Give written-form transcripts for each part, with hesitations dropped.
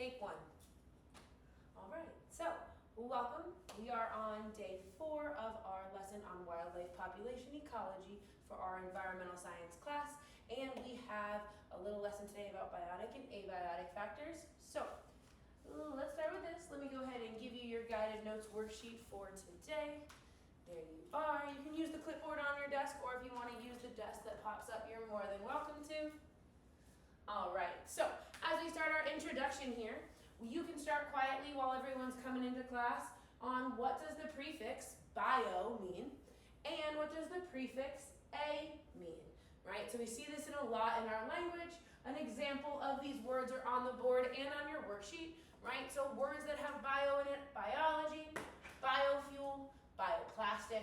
Take one. All right, so welcome. We are on day 4 of our lesson on wildlife population ecology for our environmental science class, and we have a little lesson today about biotic and abiotic factors. So let's start with this. Let me go ahead and give you your guided notes worksheet for today. There you are. You can use the clipboard on your desk, or if you want to use the desk that pops up, you're more than welcome to. All right, so as we start our introduction here, you can start quietly while everyone's coming into class on what does the prefix bio mean and what does the prefix a mean, right? So we see this in a lot in our language. An example of these words are on the board and on your worksheet, right? So words that have bio in it: biology, biofuel, bioplastic.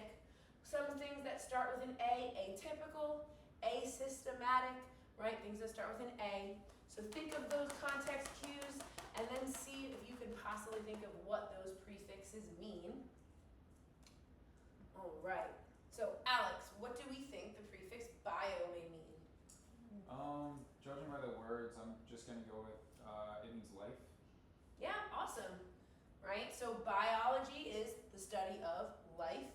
Some things that start with an A: atypical, asystematic, right? Things that start with an A. So think of those context cues and then see if you can possibly think of what those prefixes mean. All right. So Alex, what do we think the prefix bio may mean? Judging by the words, I'm just going to go with it means life. Yeah, awesome. Right? So biology is the study of life.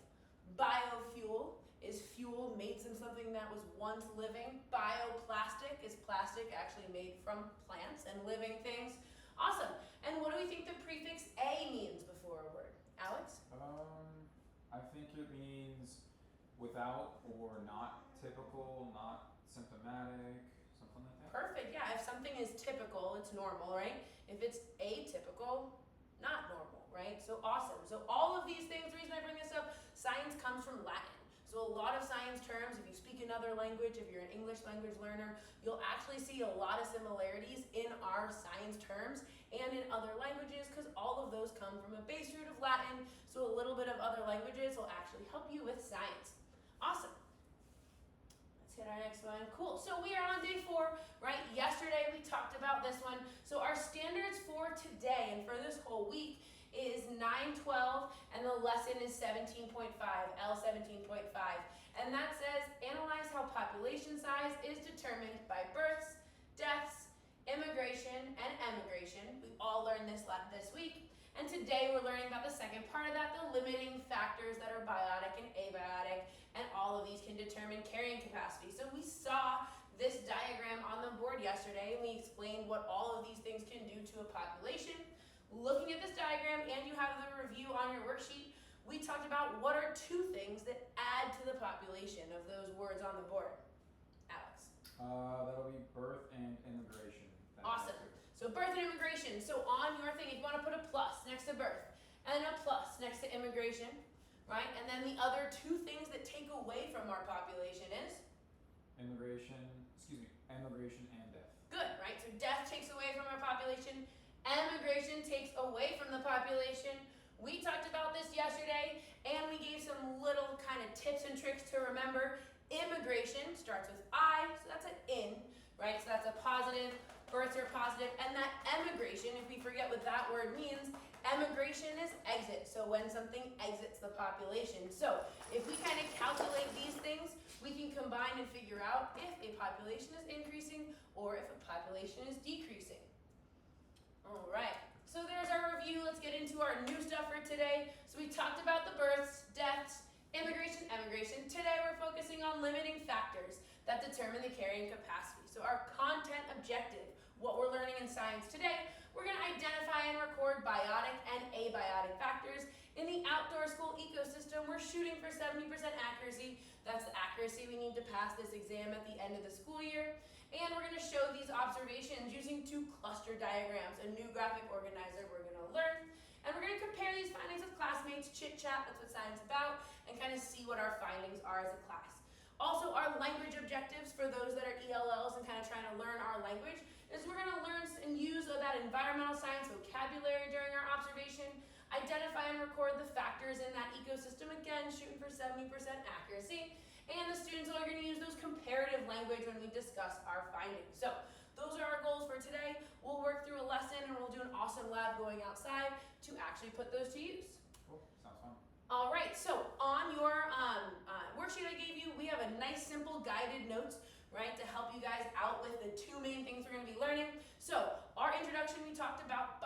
Biofuel is fuel made from something that was once living. Bioplastic is plastic actually made from plants and living things. Awesome. And what do we think the prefix a means before a word? Alex? I think it means without or not typical, not symptomatic, something like that. Perfect. Yeah, if something is typical, it's normal, right? If it's atypical, not normal, right? So awesome. So all of these things, the reason I bring this up, science comes from Latin. So a lot of science terms, if you speak another language, if you're an English language learner, you'll actually see a lot of similarities in our science terms and in other languages, because all of those come from a base root of Latin. So a little bit of other languages will actually help you with science. Awesome. Let's hit our next one. Cool. So we are on day 4, right? Yesterday we talked about this one. So our standards for today and for this whole week is 9:12, and the lesson is 17.5, L17.5. And that says, analyze how population size is determined by births, deaths, immigration, and emigration. We all learned this week. And today we're learning about the second part of that, the limiting factors that are biotic and abiotic, and all of these can determine carrying capacity. So we saw this diagram on the board yesterday, and we explained what all of these things can do to a population. Looking at this diagram, and you have the review on your worksheet, we talked about what are 2 things that add to the population of those words on the board. Alex? That'll be birth and immigration. Awesome. So birth and immigration. So on your thing, if you want to put a plus next to birth and a plus next to immigration, right? And then the other 2 things that take away from our population is? Emigration and death. Good, right? So death takes away from our population. Emigration takes away from the population. We talked about this yesterday, and we gave some little kind of tips and tricks to remember. Immigration starts with I, so that's an in, right? So that's a positive, births are positive, and that emigration, if we forget what that word means, emigration is exit, so when something exits the population. So if we kind of calculate these things, we can combine and figure out if a population is increasing or if a population is decreasing. All right, so there's our review. Let's get into our new stuff for today. So we talked about the births, deaths, immigration, emigration. Today we're focusing on limiting factors that determine the carrying capacity. So our content objective, what we're learning in science today, we're going to identify and record biotic and abiotic factors. In the outdoor school ecosystem, we're shooting for 70% accuracy. That's the accuracy we need to pass this exam at the end of the school year. And we're going to show these observations using 2 cluster diagrams, a new graphic organizer we're going to learn. And we're going to compare these findings with classmates, chit-chat, that's what science is about, and kind of see what our findings are as a class. Also, our language objectives for those that are ELLs and kind of trying to learn our language is we're going to learn and use that environmental science vocabulary during our observation, identify and record the factors in that ecosystem, again, shooting for 70% accuracy, and the students are going to use those comparative language when we discuss our findings. So those are our goals for today. We'll work through a lesson and we'll do an awesome lab going outside to actually put those to use. Cool, sounds fun. All right, so on your worksheet I gave you, we have a nice simple guided notes right, to help you guys out with the two main things we're going to be learning. So our introduction, we talked about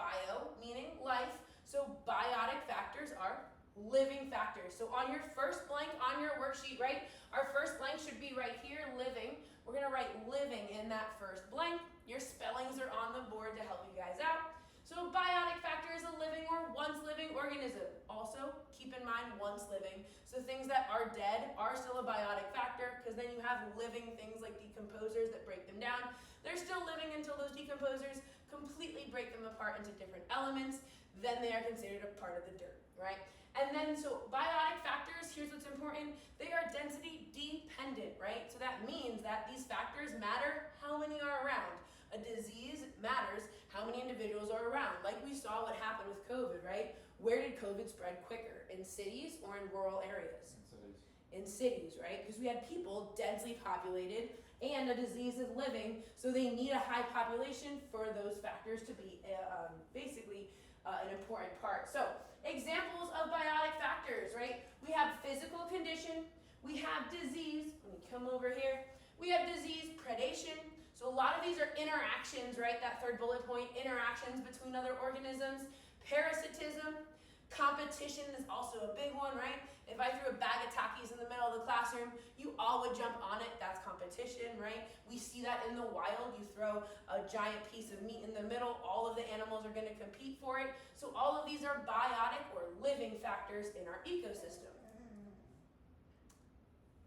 living factors. So on your first blank on your worksheet, right, our first blank should be right here, living. We're gonna write living in that first blank. Your spellings are on the board to help you guys out. So a biotic factor is a living or once living organism. Also, keep in mind once living. So things that are dead are still a biotic factor, because then you have living things like decomposers that break them down. They're still living until those decomposers completely break them apart into different elements. Then they are considered a part of the dirt, right? And then, so biotic factors, here's what's important. They are density dependent, right? So that means that these factors matter how many are around. A disease matters how many individuals are around. Like we saw what happened with COVID, right? Where did COVID spread quicker? In cities or in rural areas? In cities. In cities, right? Because we had people densely populated and a disease is living, so they need a high population for those factors to be basically an important part. So examples of biotic factors, right? We have physical condition, we have disease, let me come over here, we have disease, predation. So a lot of these are interactions, right? That third bullet point, interactions between other organisms. Parasitism, competition is also a big one, right? If I threw a bag of Takis in the middle of the classroom, you all would jump on it. That's competition, right? We see that in the wild. You throw a giant piece of meat in the middle, all of the animals are going to compete for it. So all of these are biotic or living factors in our ecosystem.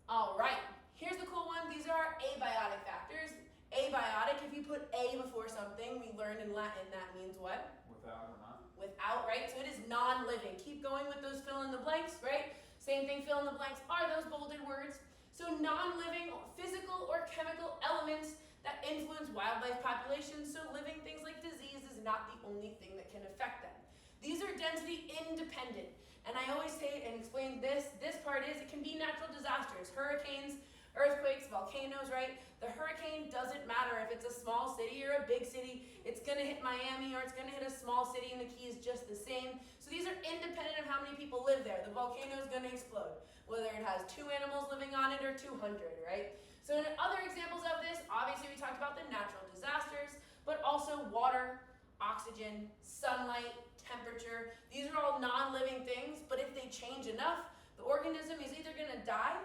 All right, here's the cool one. These are our abiotic factors. Abiotic, if you put a before something, we learned in Latin that means what? Without or not? Without, right? So it is non-living. Keep going with those fill in the blanks, right? Same thing, fill in the blanks are those bolded words. So non-living physical or chemical elements that influence wildlife populations. So living things like disease is not the only thing that can affect them. These are density independent. And I always say and explain this part is it can be natural disasters, hurricanes, earthquakes, volcanoes, right? The hurricane doesn't matter if it's a small city or a big city. It's going to hit Miami or it's going to hit a small city and the key is just the same. So these are independent of how many people live there. The volcano is going to explode, whether it has 2 animals living on it or 200, right? So in other examples of this, obviously we talked about the natural disasters, but also water, oxygen, sunlight, temperature. These are all non-living things, but if they change enough, the organism is either going to die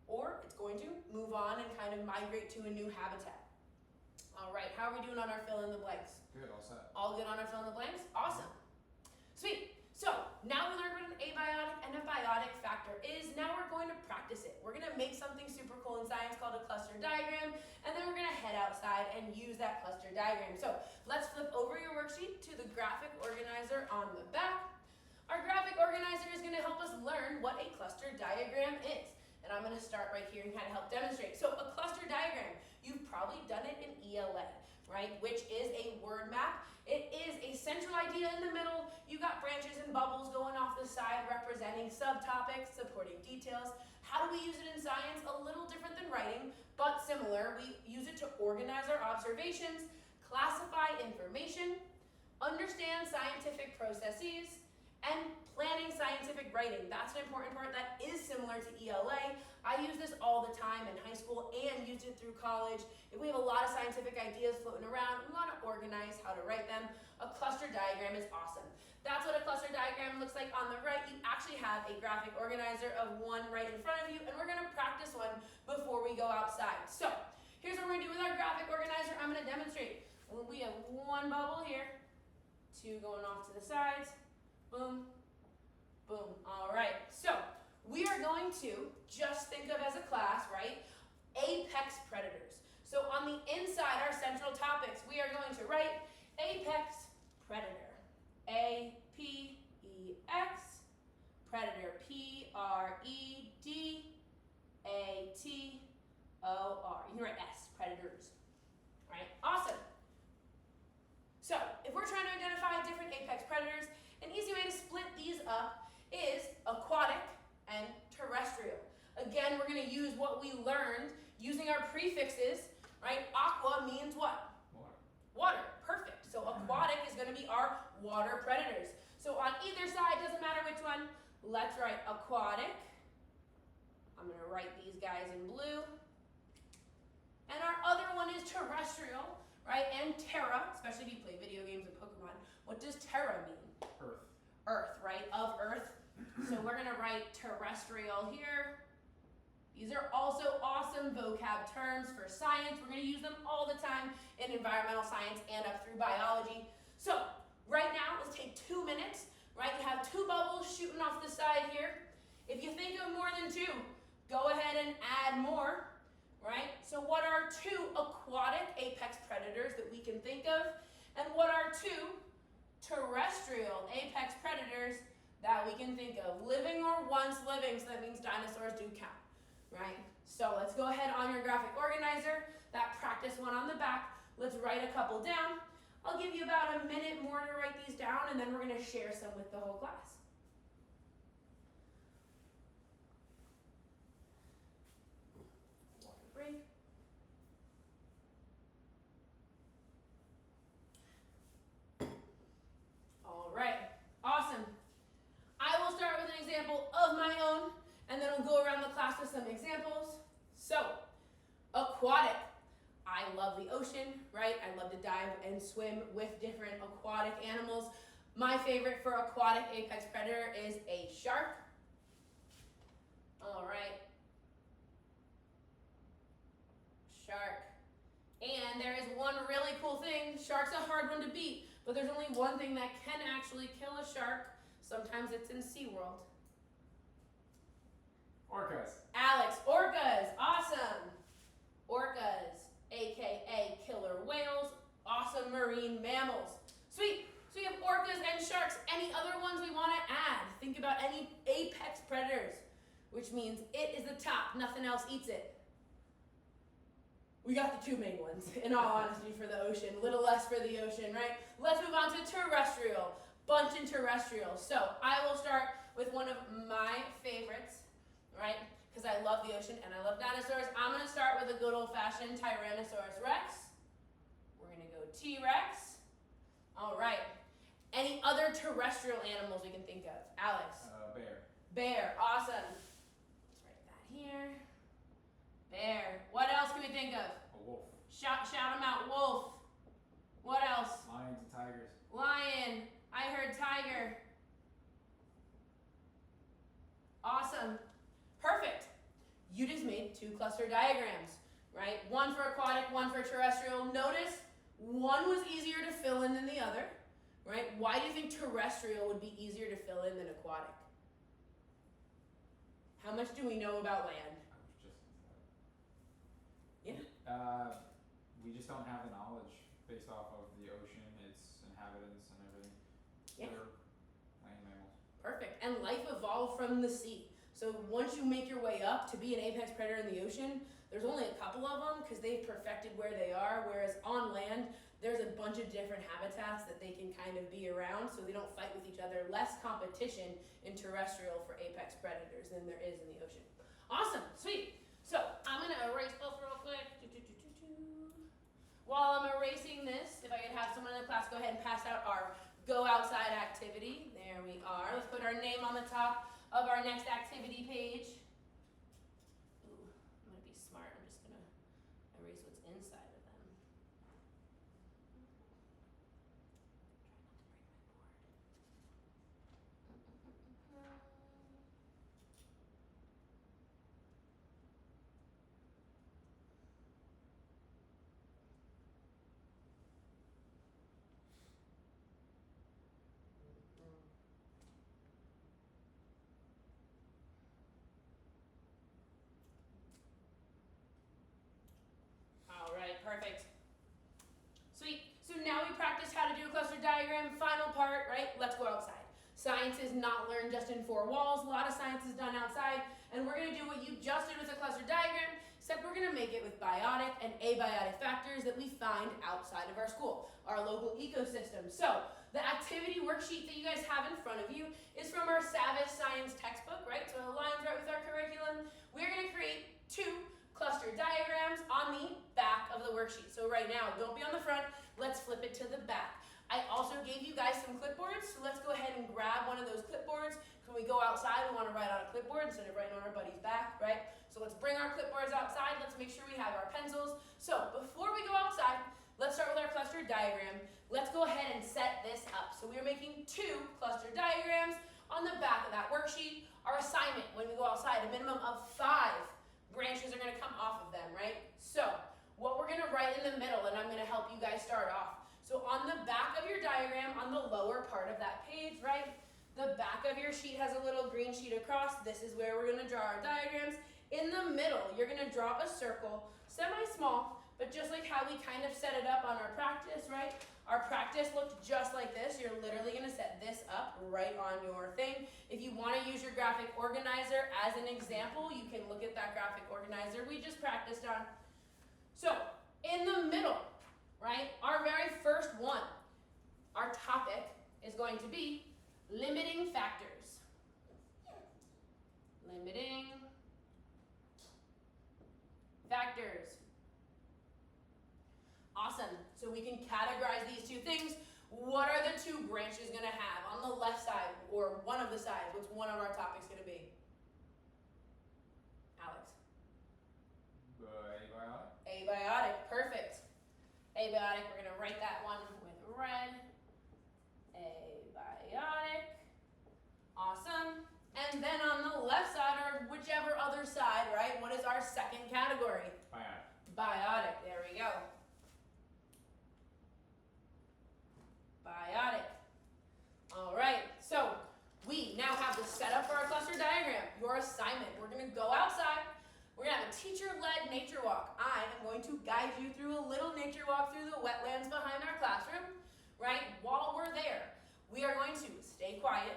or it's going to move on and kind of migrate to a new habitat. All right, how are we doing on our fill in the blanks? Good, all set. All good on our fill in the blanks? Awesome. Sweet. So now we learned what an abiotic and a biotic factor is. Now we're going to practice it. We're going to make something super cool in science called a cluster diagram, and then we're going to head outside and use that cluster diagram. So let's flip over your worksheet to the graphic organizer on the back. Our graphic organizer is going to help us learn what a cluster diagram is. And I'm going to start right here and kind of help demonstrate. So a cluster diagram, you've probably done it in ELA, right? Which is a word map. It is a central idea in the middle. You got branches and bubbles going off the side representing subtopics, supporting details. How do we use it in science? A little different than writing, but similar. We use it to organize our observations, classify information, understand scientific processes, and planning scientific writing. That's an important part that is similar to ELA. I use this all the time in high school and used it through college. If we have a lot of scientific ideas floating around, we want to organize how to write them. A cluster diagram is awesome. That's what a cluster diagram looks like on the right. You actually have a graphic organizer of one right in front of you, and we're going to practice one before we go outside. So here's what we're going to do with our graphic organizer. I'm going to demonstrate. We have one bubble here, 2 going off to the sides. Boom, boom. All right, so we are going to just think of as a class, right, apex predators. So on the inside, our central topics, we are going to write apex predator. A-P-E-X, predator, P-R-E-D-A-T-O-R. You can write S, predators. All right, awesome. So if we're trying to identify different apex predators, an easy way to split these up is aquatic and terrestrial. Again, we're going to use what we learned using our prefixes, right? Aqua means what? Water. Water, perfect. So aquatic is going to be our water predators. So on either side, doesn't matter which one, let's write aquatic. I'm going to write these guys in blue. And our other one is terrestrial, right? And terra, especially if you play video games and Pokemon. What does terra mean? Earth. Earth, right? Of Earth. So we're gonna write terrestrial here. These are also awesome vocab terms for science. We're gonna use them all the time in environmental science and up through biology. So right now, let's take 2 minutes, right? You have 2 bubbles shooting off the side here. If you think of more than 2, go ahead and add more, right? So what are 2 aquatic apex predators that we can think of? And what are 2 terrestrial apex predators that we can think of? Living or once living, so that means dinosaurs do count, right? So let's go ahead on your graphic organizer, that practice one on the back. Let's write a couple down. I'll give you about a minute more to write these down, and then we're gonna share some with the whole class. Water break. All right, awesome. I will start with an example of my own, and then I'll go around the class with some examples. So, aquatic. I love the ocean, right? I love to dive and swim with different aquatic animals. My favorite for aquatic apex predator is a shark. All right. Shark. And there is one really cool thing. Shark's a hard one to beat, but there's only one thing that can actually kill a shark. Sometimes it's in SeaWorld. Orcas. Alex, orcas, awesome. Orcas, AKA killer whales, awesome marine mammals. Sweet, so we have orcas and sharks. Any other ones we wanna add? Think about any apex predators, which means it is the top, nothing else eats it. We got the 2 main ones, in all honesty, for the ocean. A little less for the ocean, right? Let's move on to terrestrial. Bunch in terrestrial. So I will start with one of my favorites, right? Because I love the ocean and I love dinosaurs. I'm gonna start with a good old-fashioned Tyrannosaurus Rex. We're gonna go T-Rex. All right. Any other terrestrial animals we can think of? Alex? Bear. Bear, awesome. Let's write that here. Bear. What else can we think of? A wolf. Shout them out. Wolf. What else? Lions and tigers. Lion. I heard tiger. Awesome. Perfect. You just made 2 cluster diagrams, right? One for aquatic, one for terrestrial. Notice one was easier to fill in than the other, right? Why do you think terrestrial would be easier to fill in than aquatic? How much do we know about land? I was just Yeah. We just don't have the knowledge based off of the ocean, its inhabitants and everything. Yeah. They're land mammals. Perfect. And life evolved from the sea. So once you make your way up to be an apex predator in the ocean, there's only a couple of them because they've perfected where they are, whereas on land, there's a bunch of different habitats that they can kind of be around so they don't fight with each other. Less competition in terrestrial for apex predators than there is in the ocean. Awesome, sweet. So I'm gonna erase both real quick. While I'm erasing this, if I could have someone in the class go ahead and pass out our go outside activity. There we are. Let's put our name on the top of our next activity page. Ooh, I'm gonna be smart. I'm just gonna erase what's inside of them. Try not to break my board. Perfect. Sweet. So now we practiced how to do a cluster diagram. Final part, right? Let's go outside. Science is not learned just in 4 walls. A lot of science is done outside. And we're going to do what you just did with a cluster diagram, except we're going to make it with biotic and abiotic factors that we find outside of our school, our local ecosystem. So the activity worksheet that you guys have in front of you is from our Savage Science textbook, right? So it aligns right with our curriculum. We're going to create 2 cluster diagrams on the back of the worksheet. So right now, don't be on the front, let's flip it to the back. I also gave you guys some clipboards, so let's go ahead and grab one of those clipboards. When we go outside, we want to write on a clipboard instead of writing on our buddy's back, right? So let's bring our clipboards outside, let's make sure we have our pencils. So before we go outside, let's start with our cluster diagram. Let's go ahead and set this up. So we are making 2 cluster diagrams. On the back of that worksheet, our assignment when we go outside, a minimum of 5 branches are gonna come off of them, right? So, what we're gonna write in the middle, and I'm gonna help you guys start off. So on the back of your diagram, on the lower part of that page, right? The back of your sheet has a little green sheet across. This is where we're gonna draw our diagrams. In the middle, you're gonna draw a circle, semi-small, but just like how we kind of set it up on our practice, right? Our practice looked just like this. You're literally gonna set this up right on your thing. If you wanna use your graphic organizer as an example, you can look at that graphic organizer we just practiced on. So, in the middle, right, our very first one, our topic is going to be limiting factors. Limiting factors. Awesome. So we can categorize these two things. What are the 2 branches going to have on the left side or one of the sides? What's one of our topics going to be? Alex? Abiotic. Abiotic. Perfect. Abiotic. We're going to write that one with red. Abiotic. Awesome. And then on the left side, or whichever other side, right, what is our second category? Biotic. Biotic. There we go. Biotic. All right, so we now have the setup for our cluster diagram. Your assignment, we're gonna go outside. We're gonna have a teacher-led nature walk. I am going to guide you through a little nature walk through the wetlands behind our classroom, right? While we're there, we are going to stay quiet,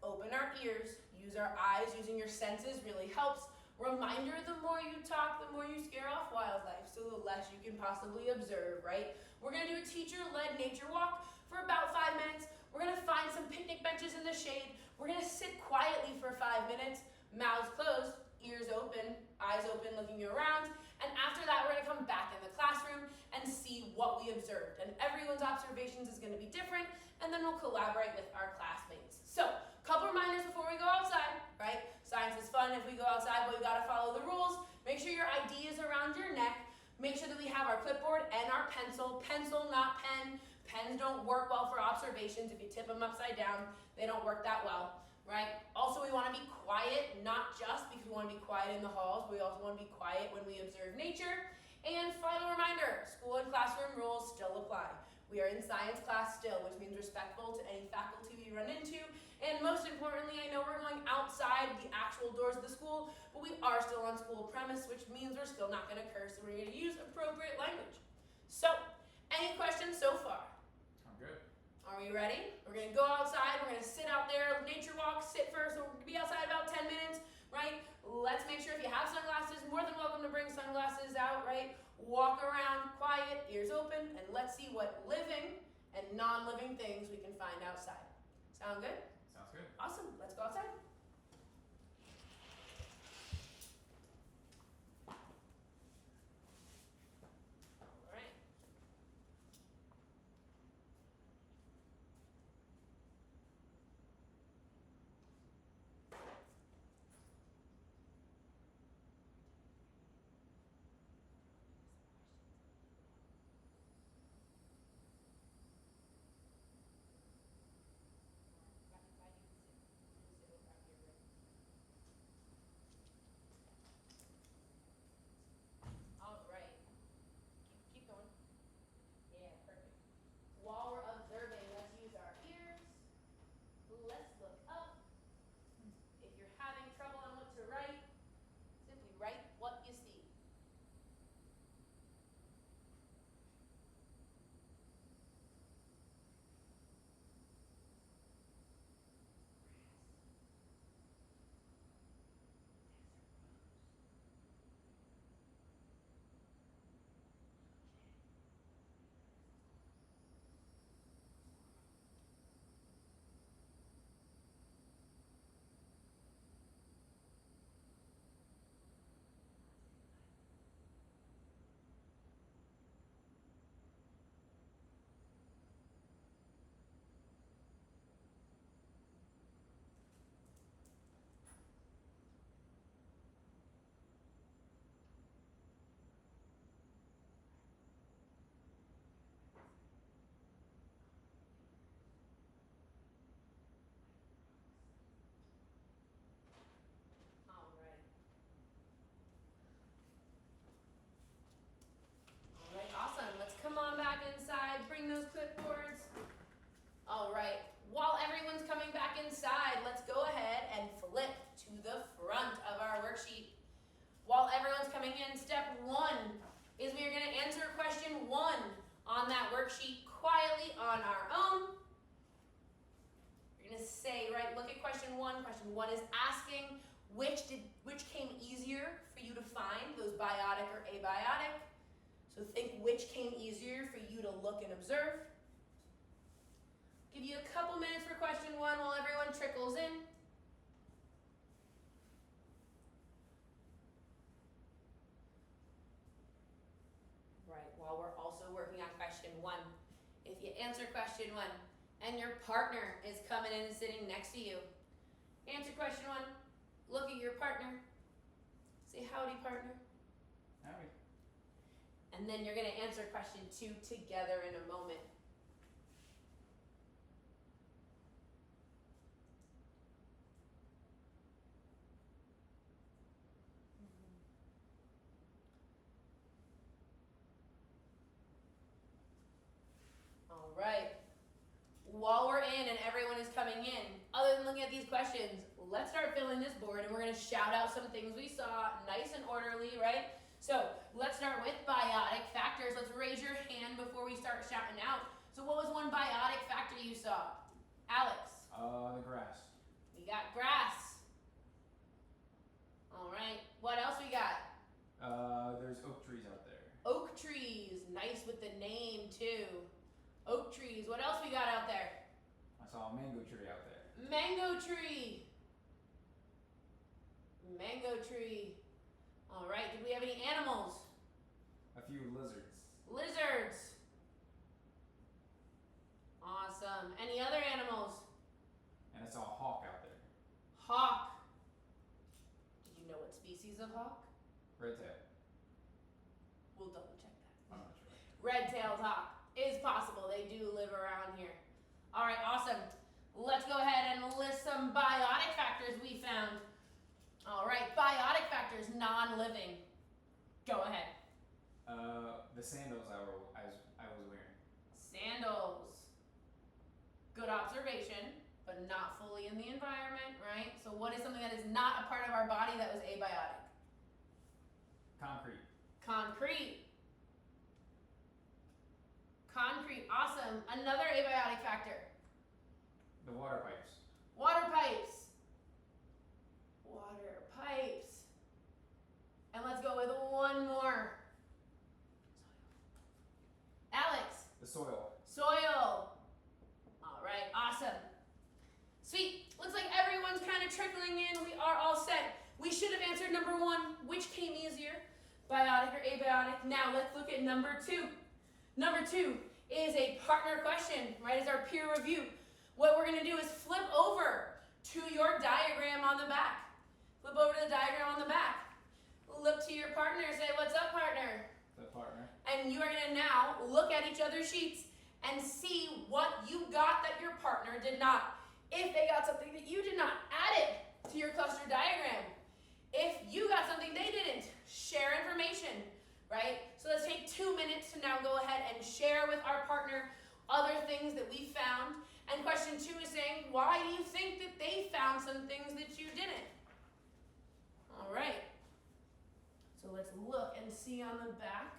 open our ears, use our eyes, using your senses really helps. Reminder, the more you talk, the more you scare off wildlife, so the less you can possibly observe, right? We're gonna do a teacher-led nature walk for about 5 minutes. We're gonna find some picnic benches in the shade. We're gonna sit quietly for 5 minutes, mouths closed, ears open, eyes open, looking around. And after that, we're gonna come back in the classroom and see what we observed. And everyone's observations is gonna be different, and then we'll collaborate with our classmates. So, couple reminders before we go outside, right? Science is fun if we go outside, but we gotta follow the rules. Make sure your ID is around your neck. Make sure that we have our clipboard and our pencil. Pencil, not pen. Pens don't work well for observations. If you tip them upside down, they don't work that well, right? Also, we wanna be quiet, not just because we wanna be quiet in the halls, but we also wanna be quiet when we observe nature. And final reminder, school and classroom rules still apply. We are in science class still, which means respectful to any faculty we run into. And most importantly, I know we're going outside the actual doors of the school, but we are still on school premise, which means we're still not gonna curse, and we're gonna use appropriate language. So, any questions so far? I'm good. Are we ready? We're gonna go outside, we're gonna sit out there, nature walk, sit first, so we're gonna be outside about 10 minutes, right? Let's make sure if you have sunglasses, more than welcome to bring sunglasses out, right? Walk around, quiet, ears open, and let's see what living and non-living things we can find outside. Sound good? Sounds good. Awesome, let's go outside. All right. coming in, step 1 is we are going to answer question 1 on that worksheet quietly on our own. You're going to say, right, look at question 1. Question 1 is asking which came easier for you to find, those biotic or abiotic. So think which came easier for you to look and observe. Give you a couple minutes for question 1 while everyone trickles in. Right, while we're also working on question 1. If you answer question 1 and your partner is coming in and sitting next to you, answer question 1, look at your partner, say howdy partner. Howdy. And then you're going to answer question 2 together in a moment. All right. While we're in and everyone is coming in, other than looking at these questions, let's start filling this board and we're going to shout out some things we saw, nice and orderly, right? So let's start with biotic factors. Let's raise your hand before we start shouting out. So what was one biotic factor you saw? Alex? The grass. We got grass. All right. What else we got? There's oak trees out there. Oak trees. Nice with the name too. Oak trees. What else we got out there? I saw a mango tree out there. Mango tree. Mango tree. All right. Did we have any animals? A few lizards. Lizards. Awesome. Any other animals? And I saw a hawk out there. Hawk. Did you know what species of hawk? Red tail. We'll double check that. I'm not sure. Red-tailed hawk is possible. They do live around here. All right, awesome. Let's go ahead and list some biotic factors we found. All right, biotic factors, non-living. Go ahead. The sandals I was wearing. Sandals. Good observation, but not fully in the environment, right? So what is something that is not a part of our body that was abiotic? Concrete. Concrete. Concrete, awesome. Another abiotic factor. The water pipes. Water pipes. Water pipes. And let's go with one more. Alex. The soil. Soil. All right, awesome. Sweet. Looks like everyone's kind of trickling in. We are all set. We should have answered number 1, which came easier, biotic or abiotic. Now let's look at number 2. Number 2 is a partner question, right? It's our peer review. What we're going to do is flip over to your diagram on the back. Flip over to the diagram on the back. Look to your partner, say, what's up, partner? The partner. And you are going to now look at each other's sheets and see what you got that your partner did not. If they got something that you did not, add it to your cluster diagram. If you got something they didn't, share information, right? So let's take 2 minutes to now go ahead and share with our partner other things that we found. And question 2 is saying, why do you think that they found some things that you didn't? All right. So let's look and see on the back.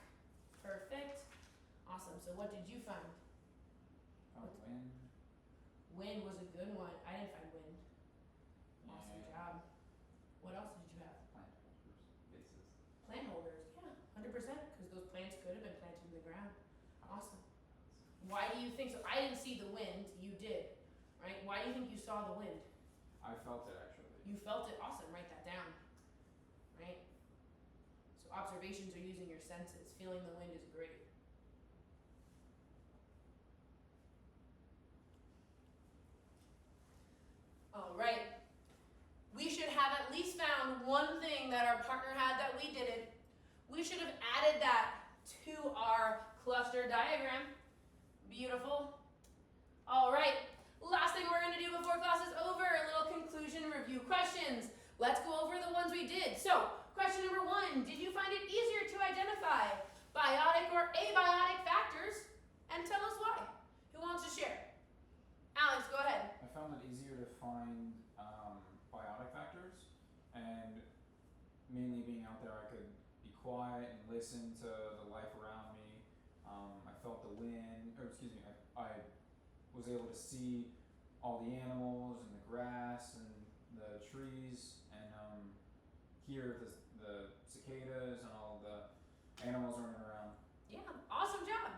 Perfect. Awesome. So what did you find? Wind. Wind was a good one. I didn't find wind. Awesome job. What else did you have? Plant holders. Vases. Plant holders. Yeah, 100%. Because those plants could have been planted in the ground. Awesome. Why do you think so? I didn't see the wind. You did, right? Why do you think you saw the wind? I felt it actually. You felt it. Awesome. Write that down. Right? So observations are using your senses. Feeling the wind is great. All right. We should have at least found one thing that our partner had that we didn't. We should have added that to our cluster diagram. Beautiful. All right. Last thing we're going to do before class is over, a little conclusion review questions. Let's go over the ones we did. So, question number 1, did you find it easier to identify biotic or abiotic factors? And tell us why. Who wants to share? Alex, go ahead. I found it easier to find biotic factors, and mainly being out there, I could be quiet and listen to the life around me. I felt the wind, I was able to see all the animals and the grass and the trees, and hear the cicadas and all the animals running around. Yeah, awesome job.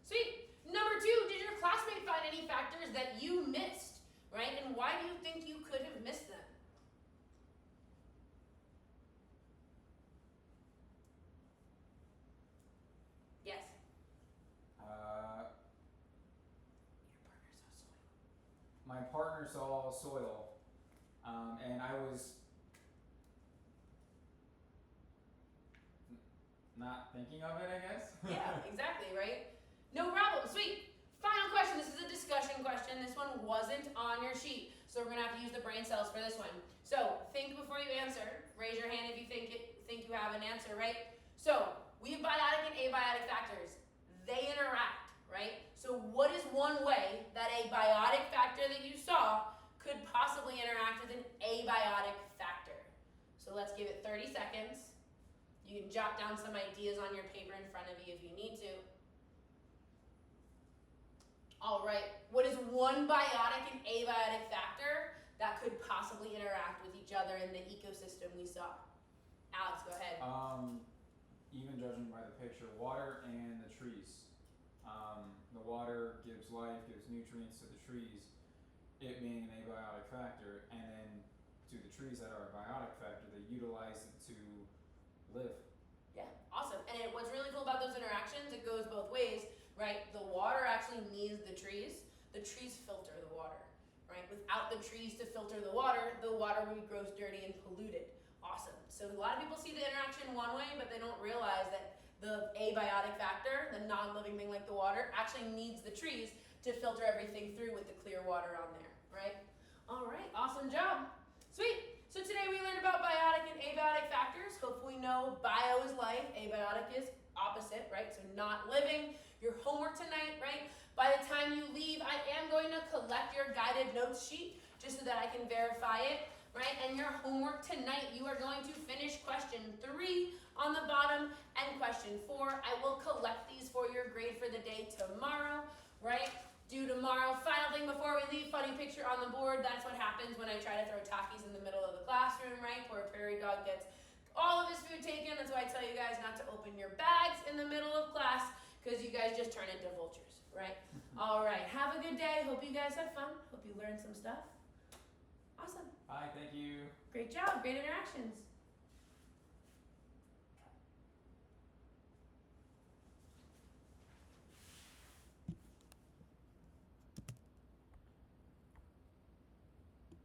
Sweet. Number 2, did your classmate find any factors that you missed, right? And why do you think you could have missed them? Yes. My partner saw soil, and I was not thinking of it, I guess. Yeah, exactly, right? No problem. Sweet. Final question. This is a discussion question. This one wasn't on your sheet, so we're gonna have to use the brain cells for this one. So think before you answer. Raise your hand if you think you have an answer, right? So we have biotic and abiotic factors. They interact, right? So what is one way that a biotic factor that you saw could possibly interact with an abiotic factor? So let's give it 30 seconds. You can jot down some ideas on your paper in front of you if you need to. All right, what is one biotic and abiotic factor that could possibly interact with each other in the ecosystem we saw? Alex, go ahead. Even judging by the picture, water and the trees. The water gives life, gives nutrients to the trees, it being an abiotic factor, and then to the trees that are a biotic factor, they utilize it to live. Yeah, awesome. And what's really cool about those interactions, it goes both ways, right? The water actually needs the trees filter the water, right? Without the trees to filter the water would be gross, dirty, and polluted. Awesome. So a lot of people see the interaction one way, but they don't realize that the abiotic factor, the non-living thing like the water, actually needs the trees to filter everything through with the clear water on there, right? All right, awesome job. Sweet. So today we learned about biotic and abiotic factors. Hopefully know bio is life, abiotic is opposite, right? So not living. Your homework tonight, right? By the time you leave, I am going to collect your guided notes sheet just so that I can verify it, right? And your homework tonight, you are going to finish question 3 on the bottom and question 4. I will collect these for your grade for the day tomorrow, right? Due tomorrow. Final thing before we leave, funny picture on the board. That's what happens when I try to throw Takis in the middle of the classroom, right? Poor prairie dog gets all of his food taken. That's why I tell you guys not to open your bags in the middle of class because you guys just turn into vultures, right? All right, have a good day. Hope you guys had fun. Hope you learned some stuff. Awesome. Bye, thank you. Great job, great interactions.